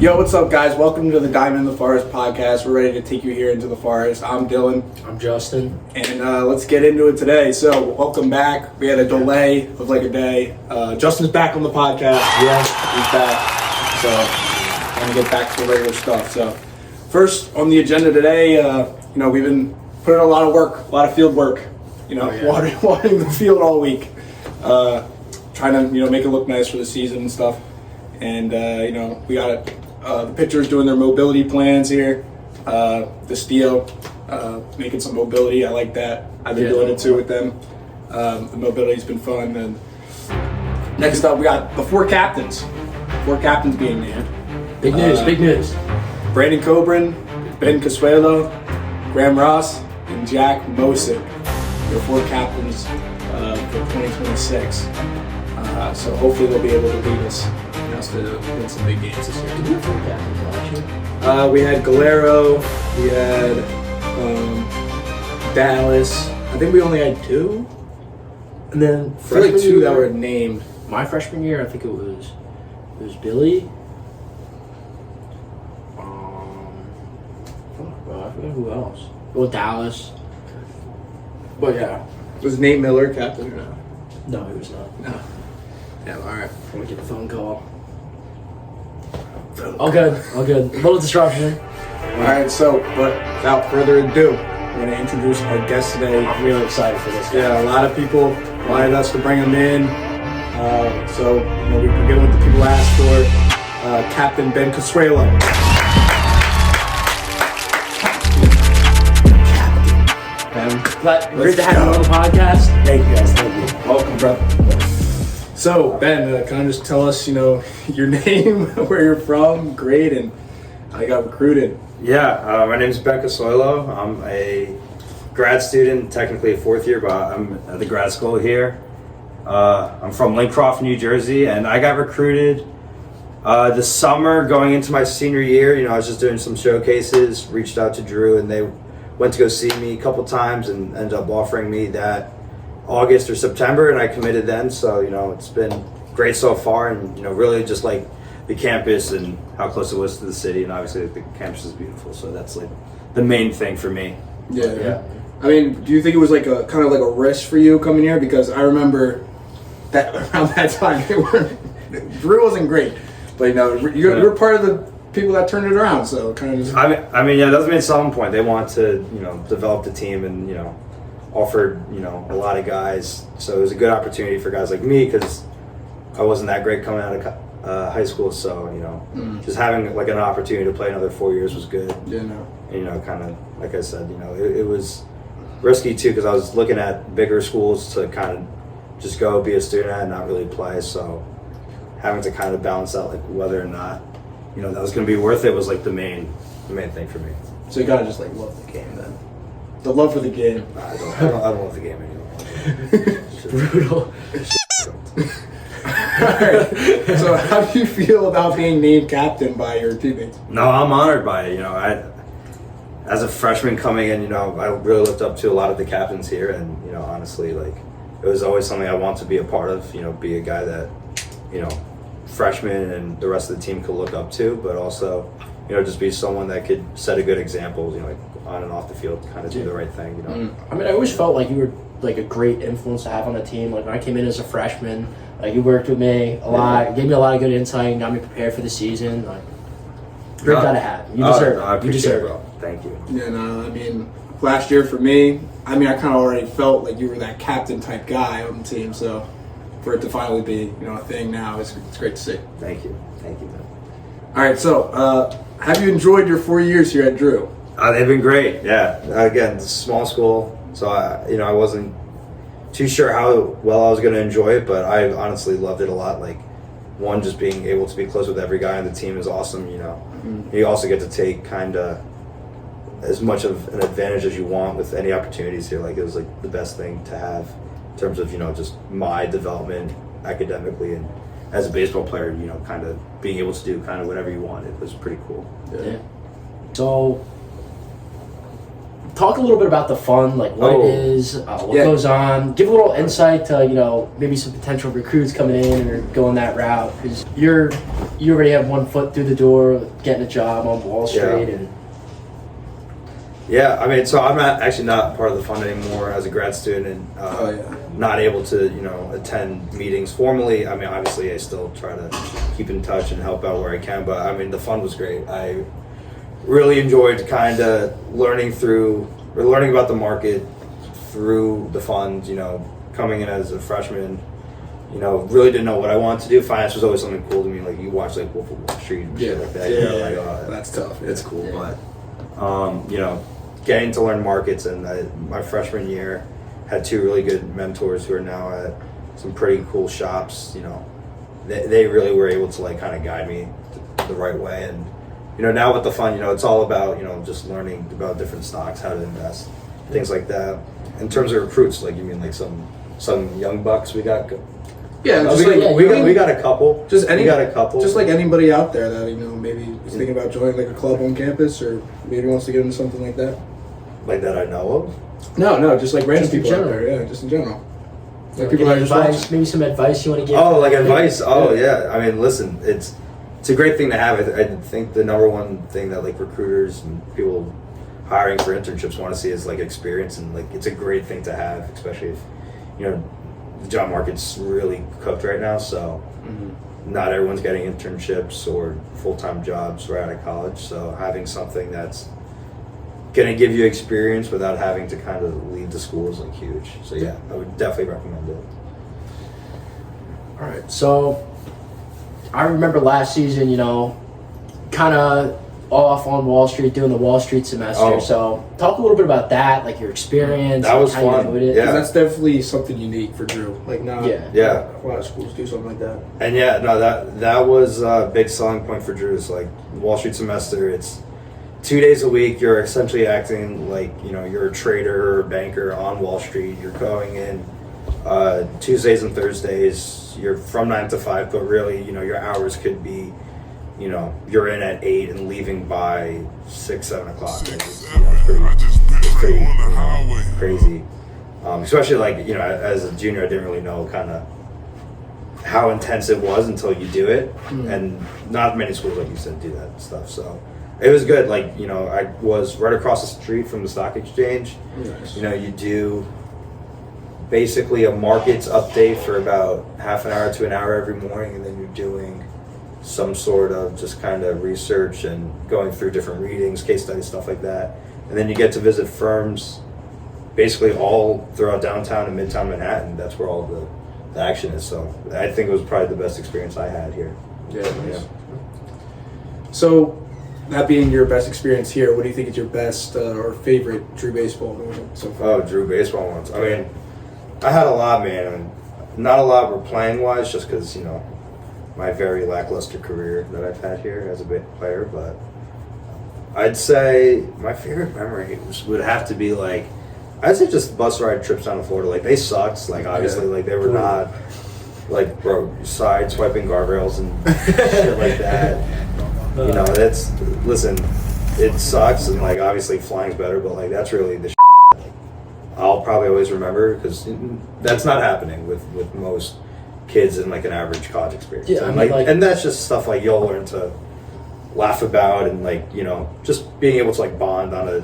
Yo, what's up, guys? Welcome to the Diamond in the Forest podcast. We're ready to take you here into the forest. I'm Dylan. I'm Justin. And let's get into it today. So, welcome back. We had a delay of like a day. Justin's back on the podcast. Yeah. He's back. So, going to get back to the regular stuff. So, first on the agenda today, we've been putting in a lot of work, a lot of field work. Watering the field all week. Trying to, make it look nice for the season and stuff. And, we got the pitchers doing their mobility plans here. The steel, making some mobility. I like that. I've been doing it too with them. The mobility's been fun. And next up, we got the four captains. Four captains being named. Big news. Brandon Coburn, Ben Cacoilo, Graham Ross, and Jack Mosick. They're four captains for 2026. So hopefully they'll be able to lead us to win some big games this year. Did we have four captains last year? We had Gallagher, we had Dallas. I think we only had two. And then I feel like two that were named. My freshman year, I think it was Billy. I forget who else. Well, Dallas. But yeah. Was Nate Miller captain or not? No, he was not. No. Yeah, alright. Let me get the phone call. All good. A little disruption. Alright, so, but without further ado, we're going to introduce our guest today. I'm really excited for this guy. Yeah, a lot of people wanted us to bring him in. We begin with the people asked for. Captain Ben Cacoilo. Great to have you on the podcast. Thank you guys, thank you. Welcome, brother. So, Ben, can I just tell us, your name, where you're from, grade, and how you got recruited? Yeah, my name is Ben Cacoilo. I'm a grad student, technically a fourth year, but I'm at the grad school here. I'm from Lincroft, New Jersey, and I got recruited this summer going into my senior year. I was just doing some showcases, reached out to Drew, and they went to go see me a couple times and ended up offering me that August or September, and I committed then. So, it's been great so far, and, really just like the campus and how close it was to the city, and obviously the campus is beautiful. So that's like the main thing for me. Yeah. I mean, do you think it was like a kind of like a risk for you coming here? Because I remember that around that time, Drew wasn't great, but you're part of the people that turned it around. So kind of just. I mean, yeah, that's been some point. They want to, develop the team and, offered, a lot of guys. So it was a good opportunity for guys like me because I wasn't that great coming out of high school. So, just having like an opportunity to play another 4 years was good. Yeah, no. And, kind of, like I said, it was risky too because I was looking at bigger schools to kind of just go be a student at and not really play. So having to kind of balance out like whether or not, that was going to be worth it was like the main thing for me. So you gotta just like love the game then. The love for the game. I don't love the game anymore. Brutal. Alright. So how do you feel about being named captain by your teammates? No, I'm honored by it. As a freshman coming in, I really looked up to a lot of the captains here, and honestly, like it was always something I want to be a part of. Be a guy that, freshmen and the rest of the team could look up to, but also, just be someone that could set a good example. Like on and off the field, kind of do the right thing. I mean, I always felt like you were like a great influence to have on the team. Like when I came in as a freshman, like you worked with me a lot, gave me a lot of good insight, got me prepared for the season. Like, great guy to have. You deserve it. I appreciate it. Thank you. Yeah, no, I mean, last year for me, I kind of already felt like you were that captain type guy on the team. So for it to finally be, a thing now, it's great to see. Thank you. All right, so have you enjoyed your 4 years here at Drew? They've been great. Yeah. Again, it's a small school, so I wasn't too sure how well I was going to enjoy it, but I honestly loved it a lot. Like, one, just being able to be close with every guy on the team is awesome. You also get to take kind of as much of an advantage as you want with any opportunities here. Like, it was like the best thing to have in terms of just my development academically and as a baseball player. Kind of being able to do kind of whatever you want. It was pretty cool. Yeah. So, talk a little bit about the fund, like what it is, what goes on. Give a little insight to, maybe some potential recruits coming in or going that route. Because you're you already have one foot through the door, getting a job on Wall Street, and yeah. I mean, so I'm not part of the fund anymore as a grad student. Not able to attend meetings formally. I mean, obviously, I still try to keep in touch and help out where I can. But I mean, the fund was great. I really enjoyed kind of learning about the market through the fund. Coming in as a freshman. Really didn't know what I wanted to do. Finance was always something cool to me. Like you watch like Wolf of Wall Street and shit like that. That's tough. It's cool, but getting to learn markets, and my freshman year had two really good mentors who are now at some pretty cool shops. They really were able to like kind of guide me the right way, and now with the fund, it's all about just learning about different stocks, how to invest, things like that. In terms of recruits, like you mean like some young bucks we got. Yeah, we got a couple. Just like anybody out there that maybe is thinking about joining like a club on campus, or maybe wants to get into something like that. Like that I know of. No, just like random Just in people out general. there. Yeah, just in general. Like Any people that just advice, watch. maybe some advice you want to give. Oh, like advice. Oh, yeah. I mean, listen, it's a great thing to have. I think the number one thing that like recruiters and people hiring for internships want to see is like experience, and like it's a great thing to have, especially if the job market's really cooked right now. So not everyone's getting internships or full-time jobs right out of college. So having something that's gonna give you experience without having to kind of leave the school is like huge. So yeah, I would definitely recommend it. All right, so I remember last season, kind of off on Wall Street doing the Wall Street semester. Oh. So talk a little bit about that, like your experience. That was how you fun. enjoyed it. Yeah. 'Cause that's definitely something unique for Drew. Like not Yeah. a lot of schools do something like that. And that was a big selling point for Drew. Is like Wall Street semester. It's 2 days a week. You're essentially acting like you're a trader or a banker on Wall Street. You're going in Tuesdays and Thursdays. You're from 9 to 5, but really your hours could be you're in at 8 and leaving by 6, 7 o'clock. It's pretty crazy. Especially like as a junior, I didn't really know kind of how intense it was until you do it, and not many schools, like you said, do that stuff. So it was good. Like I was right across the street from the stock exchange. Nice. You do basically a markets update for about half an hour to an hour every morning, and then you're doing some sort of just kind of research and going through different readings, case studies, stuff like that. And then you get to visit firms basically all throughout downtown and midtown Manhattan. That's where all the action is. So I think it was probably the best experience I had here. Yeah. Nice. So, that being your best experience here, what do you think is your best or favorite Drew baseball moment so far? Oh, Drew baseball ones. I mean, I had a lot, man. I mean, not a lot were playing wise, just because my very lackluster career that I've had here as a player. But I'd say my favorite memory would have to be like, I'd say just bus ride trips down to Florida. Like they sucked. Like obviously, like they were not like side swiping guardrails and shit like that. That's listen. It sucks, and like obviously flying's better, but like that's really the shit I'll probably always remember, because that's not happening with most kids in like an average college experience. Yeah, and I mean, like and that's just stuff like you'll learn to laugh about, and like just being able to like bond on a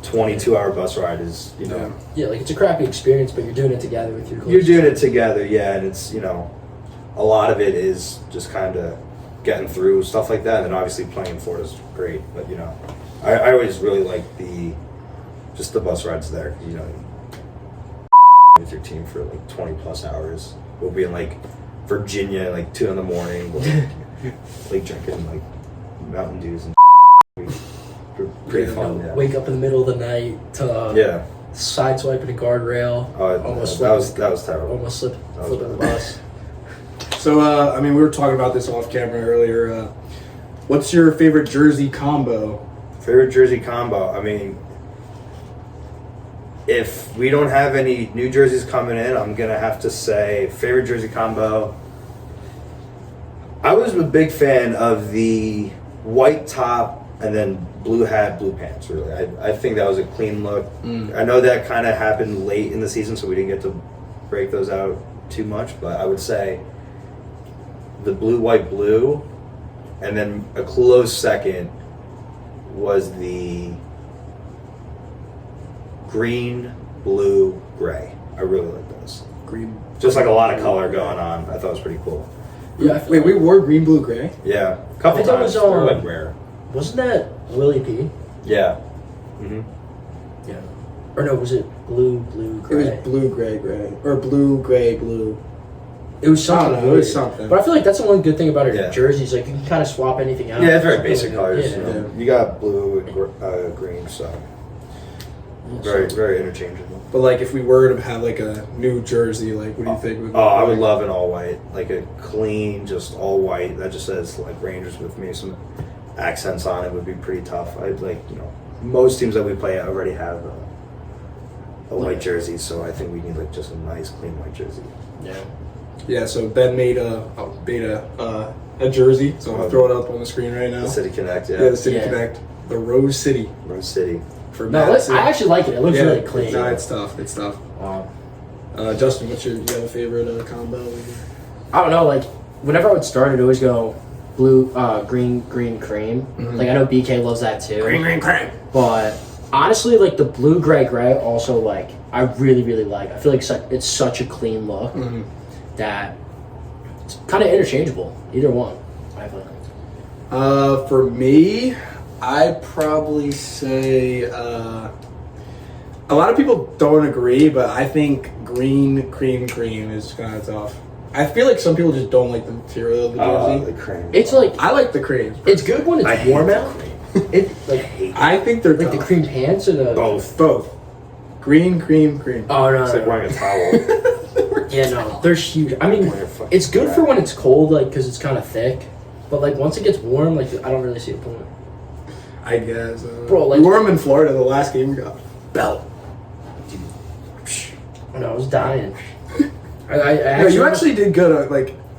22-hour bus ride is Yeah, like it's a crappy experience, but you're doing it together with your close you're doing it friends. together, yeah, and it's a lot of it is just kind of getting through stuff like that, and then obviously playing in Florida is great, but I always really like the bus rides there, with your team for like 20 plus hours. We'll be in like Virginia like 2 a.m, like drinking like Mountain Dews and pretty fun. Yeah. Wake up in the middle of the night to sideswiping a guardrail. That was terrible. Almost flipping the bus. So, we were talking about this off camera earlier. What's your favorite jersey combo? Favorite jersey combo? I mean, if we don't have any new jerseys coming in, I'm going to have to say favorite jersey combo. I was a big fan of the white top and then blue hat, blue pants, really. I think that was a clean look. I know that kind of happened late in the season, so we didn't get to break those out too much, but I would say the blue, white, blue and then a close second was the green, blue, gray. I really like those. Green. Just like a lot of color going on. I thought it was pretty cool. Yeah. Wait, we wore green, blue, gray? Yeah, a couple I think that times. was, They're like rare. Wasn't that Willie P? Yeah. Mm-hmm. Yeah. Or no, was it blue, gray? It was blue, gray, gray. Or blue, gray, blue. It was something. I don't know, it weird. was something. But I feel like that's the one good thing about our Yeah. jerseys. Like you can kind of swap anything out. Yeah, it's very Something basic like colors. that. You, Yeah. know. You got blue and green, so very, very interchangeable. But like, if we were to have like a new jersey, like, what do you think? Would Oh, I would like? love an all white, like a clean, just all white. That just says like Rangers with maybe some accents on it would be pretty tough. I'd like, most teams that we play already have a white jersey, so I think we need like just a nice clean white jersey. Yeah. Yeah. So Ben made a jersey. So I'll throw it up on the screen right now. The City Connect, Yeah, the City Yeah. Connect, the Rose City Rose City. for No, Madison. I actually like it. It looks Yeah, really clean. No, it's tough. It's tough. Wow. Justin, you have a favorite combo? I don't know. Like whenever I would start, I'd always go blue, green, cream. Mhm. Like I know BK loves that too. Green, cream. But honestly, like the blue, gray also like I really, really like. I feel like it's such a clean look Mhm. that it's kind of interchangeable. Either one, I feel. For me, I'd probably say a lot of people don't agree, but I think green, cream is kind of tough. I feel like some people just don't like the material of the jersey. The cream. It's like I like the creams. it's good when I it's hate warm the out. cream. It like I think they're like the tough. cream pants or the Both. Both. Green, cream. Oh no, It's like wearing a towel. yeah, no, they're huge. I mean, Wearing a fucking it's good for wrap. when it's cold, like because it's kind of thick. But like once it gets warm, like I don't really see a point. I guess. Bro, like- we wore them in Florida the last game we got. Belt. No, I was dying. I No, you actually did good.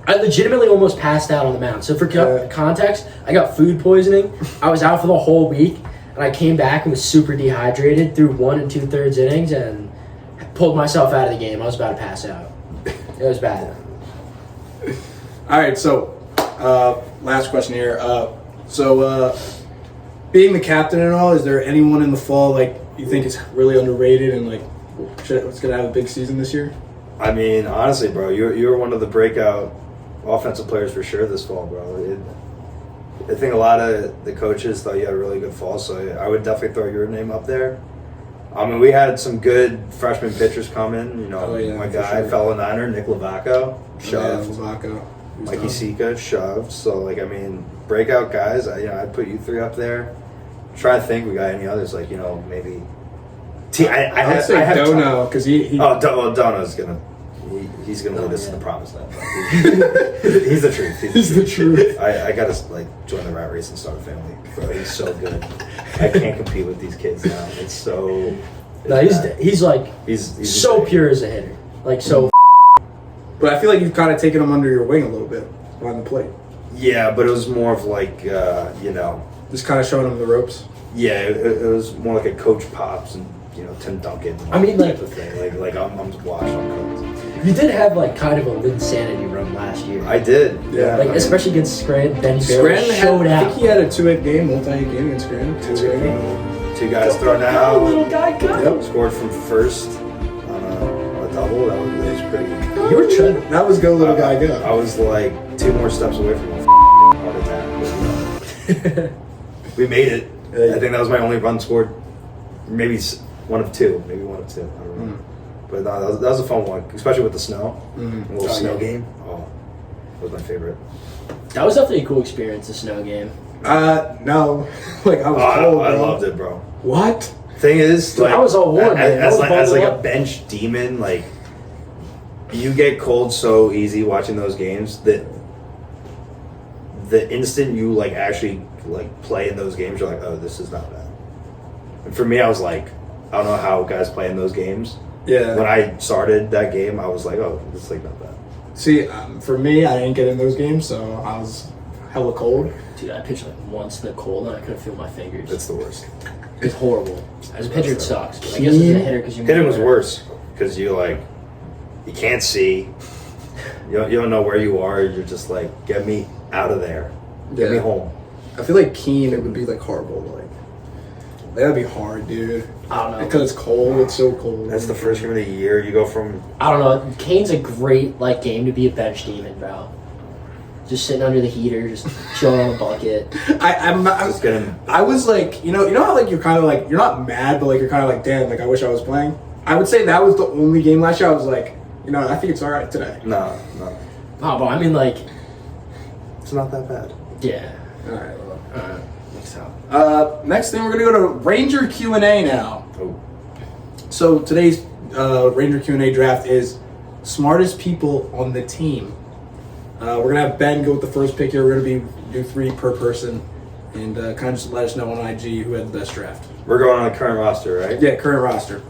I legitimately almost passed out on the mound. So for Yeah. context, I got food poisoning. I was out for the whole week, and I came back and was super dehydrated through 1 2/3 innings and pulled myself out of the game. I was about to pass out. It was bad. All right, so last question here. Being the captain and all, is there anyone in the fall like you think is really underrated and like it's gonna have a big season this year? I mean, honestly, bro, you're one of the breakout offensive players for sure this fall, bro. I think a lot of the coaches thought you had a really good fall, so I would definitely throw your name up there. I mean, we had some good freshman pitchers come in. Oh, yeah, my for guy, sure. fellow Niner, Nick Lavaco, shoved. Yeah, Lavaco. He's Mikey tough. Sika, shoved. So, like, I mean, breakout guys, I'd put you three up there. Try to think we got any others, like, maybe. I would say Dono because he Dono's gonna. He's gonna lead us to the promised land. He's the truth. He's the truth. I gotta join the rat race and start a family. Bro, he's so good. I can't compete with these kids now. It's so. No, he's like He's so insane. pure as a hitter. Like so. But I feel like you've kind of taken him under your wing a little bit on the plate. Yeah, but it was more of like Just kind of showing him the ropes. Yeah, it was more like a Coach Pops and Tim Duncan. I mean, like- type of thing. Like I'm just watching. You did have like kind of a insanity run last year. I did. Yeah. Like especially against Scranton, Benny Barrett Scranton showed I out. think he had a 2-8 game, multi-hit game against Scranton. Two guys thrown Go, little out. guy, go. Yep. Scored from first on a double. That was pretty. You were trying. That was go little guy go. I was like 2 more steps away from a heart attack. We made it. I think that was my only run scored. Maybe one of two. I don't know. But no, that was a fun one, especially with the snow. A little snow game. Oh, that was my favorite. That was definitely a cool experience, the snow game. No. Like, I was Oh, cold, I bro. loved it, bro. What? Thing is, Dude, I was all warm, man. I was as like bundled a up. bench demon, like you get cold so easy watching those games that the instant you like actually like play in those games, you're like, oh, this is not bad. And for me, I was like, I don't know how guys play in those games. Yeah. When I started that game, I was like, oh, this is like not bad. See, for me, I didn't get in those games, so I was hella cold. Dude, I pitched like once in the cold and I couldn't feel my fingers. It's the worst. It's horrible. As a pitcher, it sucks. But I guess as a hitter, because you Hitting was worse because you can't see. You don't know where you are. You're just like, get me out of there. Get me home. I feel like Keene, it would be like horrible. Like that'd be hard, dude. I don't know. Because it's cold. It's so cold. That's the first game of the year. You go from I don't know. Kane's a great like game to be a bench demon, bro. Just sitting under the heater, just chilling on a bucket. I was like, you know how like you're kind of like you're not mad, but like you're kind of like, damn, like I wish I was playing. I would say that was the only game last year I was like, I think it's all right today. no. Oh, but I mean, like, It's not that bad. yeah. All right. Well. Next time. Next thing, we're gonna go to Ranger Q&A now. Oh. So today's Ranger Q&A draft is smartest people on the team. We're gonna have Ben go with the first pick here. We're gonna do 3 per person, and kind of just let us know on IG who had the best draft. We're going on the current roster, right? Yeah, current roster.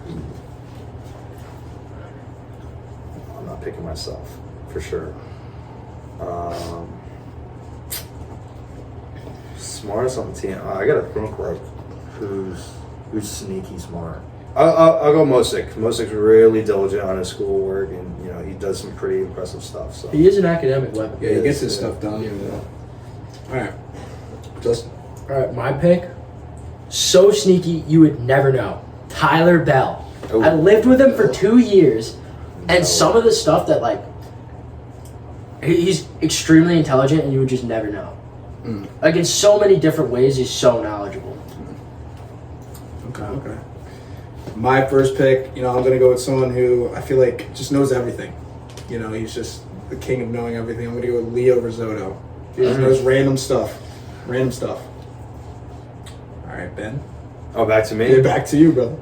I'm not picking myself for sure. Smartest on the team. I gotta think like who's sneaky smart. I'll go Mosick. Mosik's really diligent on his schoolwork, and he does some pretty impressive stuff. So He is an academic weapon. Yeah, he gets his stuff done. All right, Justin. All right, my pick. So sneaky, you would never know. Tyler Bell. Oh. I lived with him for 2 years, and some of the stuff that like he's extremely intelligent, and you would just never know. Like in so many different ways, he's so knowledgeable. Okay. My first pick, I'm gonna go with someone who I feel like just knows everything. He's just the king of knowing everything. I'm gonna go with Leo Risotto. He just knows random stuff. All right, Ben. Oh, back to me. Yeah, back to you, brother.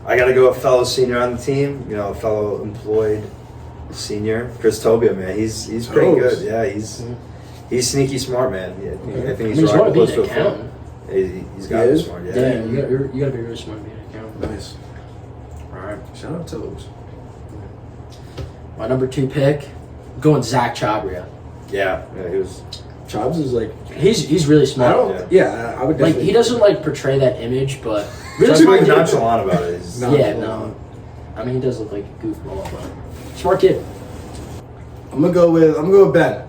I got to go a fellow senior on the team. A fellow employed senior, Chris Tobia, man. He's pretty good. Yeah, he's sneaky smart, man. Yeah, I think he's smart right to be close an to a accountant. He's got to be smart. Yeah. You gotta be really smart to be an accountant. Nice. All right. Shout out to those. My number 2 pick, I'm going Zach Chabria. Yeah, he was. Chubbs is like He's really I smart. don't. I would Like definitely. he doesn't like portray that image, but really Just smart like kid. nonchalant about it. He's- No. Yeah, no. I mean, he does look like a goofball, but smart kid. I'm gonna go with Ben.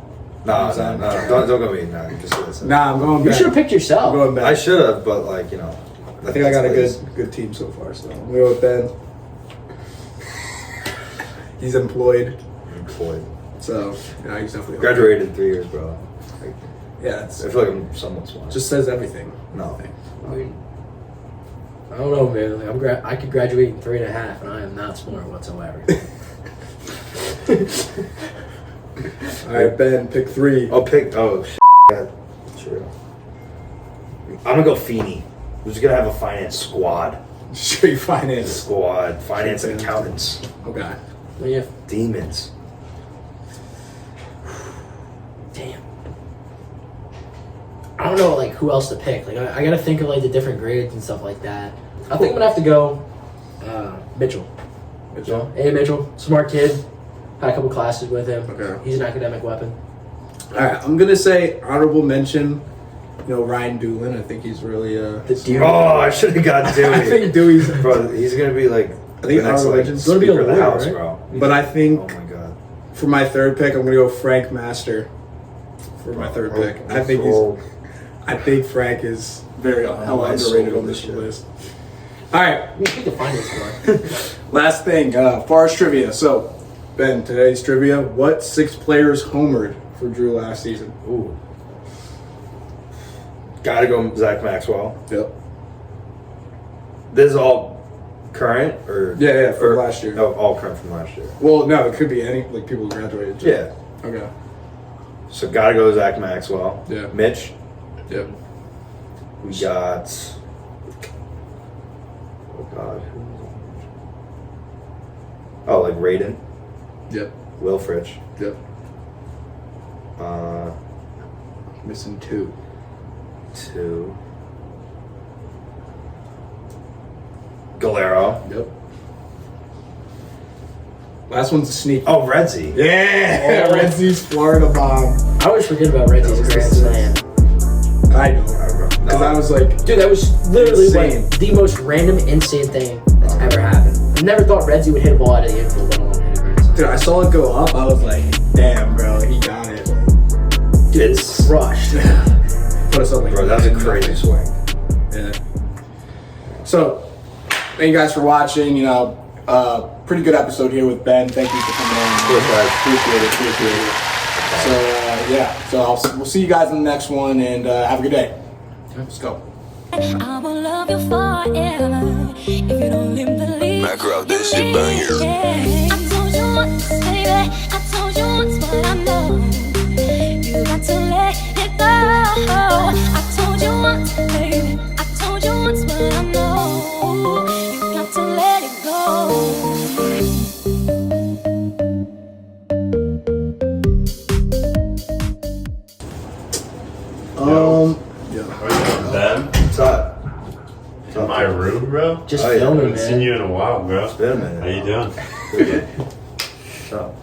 No, don't go me. No, just listen. Nah, I'm going You Ben. should have picked I'm yourself. going Ben. I should have, but I I think I got a good team so far. So I'm gonna go with Ben. He's employed, employed. so he's definitely Graduated in 3 years, bro. Yeah, I feel like I'm somewhat smart. just says everything. No. I mean, I don't know, man. Like, I could graduate in 3.5, and I am not smart whatsoever. All right, Ben, pick 3. I'll pick. Oh, yeah, true. I'm gonna go Feeney. Who's gonna have a finance squad? Straight finance. Finance and accountants, Okay. Well, yeah. demons. Damn. I don't know, like, who else to pick. Like, I gotta think of, like, the different grades and stuff like that. I think I'm gonna have to go Mitchell. Mitchell. Hey, Mitchell. Smart kid. Had a couple classes with him. Okay. He's an academic weapon. All right, I'm gonna say honorable mention. Ryan Doolin. I think he's really The dude. Oh, I should have got Dewey. I think Dewey's. Bro, he's gonna be like. I think the next honorable like mention's gonna be a Speaker of the lawyer, House, right? bro. But I think Oh my god. for my third pick, I'm gonna go Frank Master. For my third pick, I think Frank is very hell underrated on this list. All right, We pick the finance squad. last thing, Forest trivia. So, Ben, today's trivia: what 6 players homered for Drew last season? Ooh. Gotta go Zach Maxwell. Yep. This is all current or Yeah, from last year. No, all current from last year. Well, no, it could be any people who graduated. Yeah. Okay. So gotta go Zach Maxwell. Yeah. Mitch. Yep. We got. Oh God. Oh, like Raiden, Yep. Will Fritch. Yep. Uh, Missing 2. 2. Galero. Yep. Last one's a sneak. Oh, Redzi. Yeah, Oh. Redzy's Florida bomb. I always forget about Reddy's Grand Slam. I know. Because I was like, Dude, that was literally Insane. like the most random, insane thing that's ever happened. I never thought Redzy would hit a ball out of the infield, let alone hit a grand slam. dude, I saw it go up. I was like, damn, bro, he got it. Dude, It's crushed. Put us up like bro, that's a crazy swing. Yeah. So, thank you guys for watching. You know, pretty good episode here with Ben. Thank you for coming on. Of course, guys. Appreciate it. So, yeah. So we'll see you guys in the next one, and have a good day. Let's go. I will love you forever if you don't believe. Macro, this shit banger. I told you once, baby. I told you once, but I know you got to let it go. I told you once, baby. I told you once, but I know you got to let it go. Ben, What's up? in my room, bro. Just Oh, yeah. filming, Haven't seen man. you in a while, bro. It's been a minute. How you doing? Good. What's up?